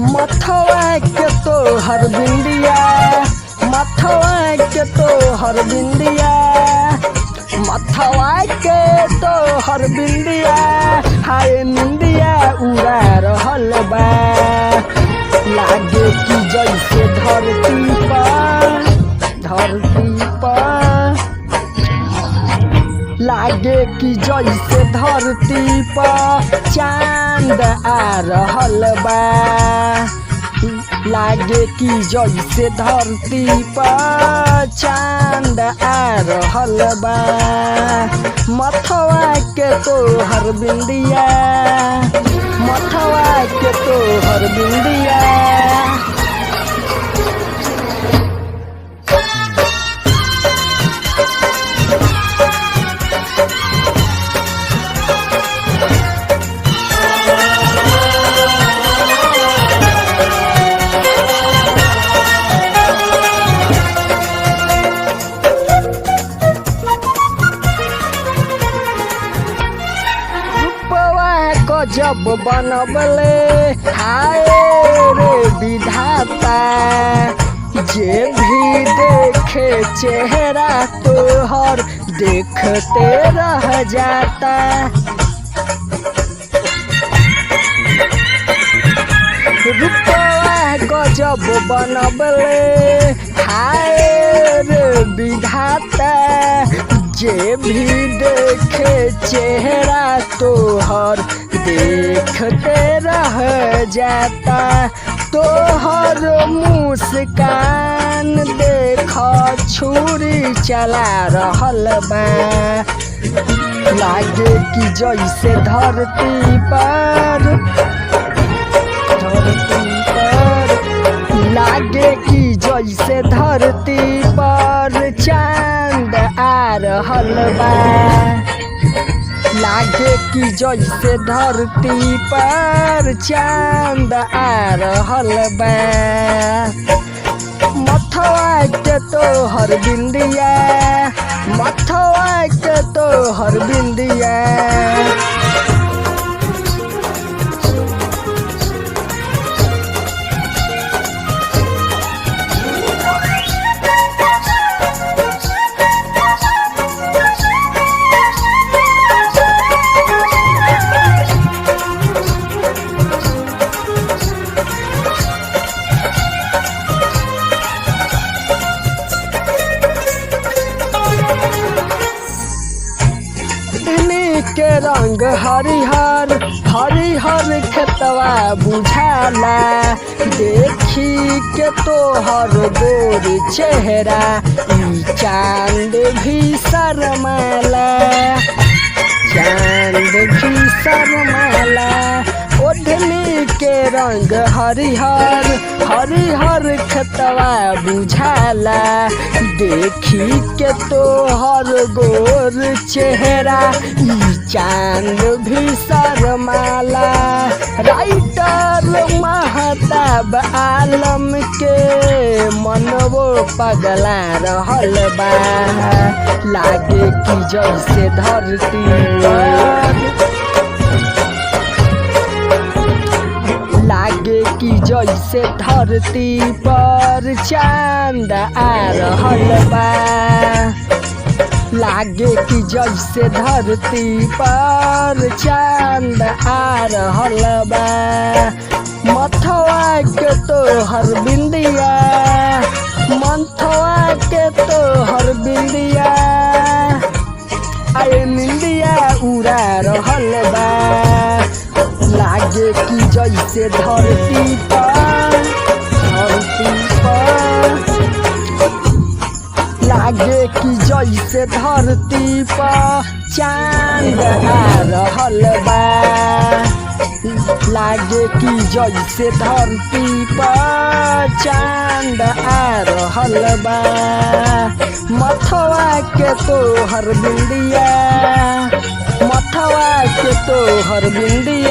मथवा के तो हर बिंदिया, मथवा के तो हर बिंदिया, मथवा के तो हर बिंदिया, हाय निंदिया उड़ा रहल बा। लागे कि जैसे धरती पर, लागे कि जैसे धरती पर चांद आ रहल बा। लागे कि जैसे धरती पर चांद आ रहल बा। मथवा के तो हर बिंदिया, मथवा के तो हर बिंदिया। जब बनबले हाय रे विधाता, जे भी देखे चेहरा तोहर देखते रह जाता। रूपवा गजब बनबले हाय रे विधाता, जे भी देखे चेहरा तोहर देखते रह जाता। तोहर मुस्कान देख छुरी चला रहल बा। लागे कि जैसे धरती पर, लागे कि जैसे धरती पर चांद आ रहल बा। लागे कि जैसे धरती पर चांद आ रहल बा। मथवा के तो हर बिंदिया, मथवा के तो हर बिंदिया। के रंग हरिहर हरिहर खेतवा बुझाला। देखी के तोहर गोर चेहरा ई चांद भी शर्माला, चांद भी शर्माला। ओढ़नी के रंग हरिहर हरिहर खेतवा बुझाला। देखी के तोहर गोर चेहरा ई चांद भी शर्माला। राइटर महताब आलम के मनवो पगला रहल बा। लागे कि जैसे धरती पर, लागे कि जैसे धरती पर चांद आ रहल बा। लागे कि जैसे धरती पर चांद आ रहल बा। मथवा के तो हर बिंदिया, मथवा के तो हर बिंदिया, आए निंदिया उड़ा रहल बा। लागे कि जैसे धरती पर, लागे कि जैसे धरती पर चांद आ रहल बा। लागे कि जैसे धरती पर चांद आ रहल बा। मथवा के तो हर बिंदिया, मथवा के तो हर बिंदिया।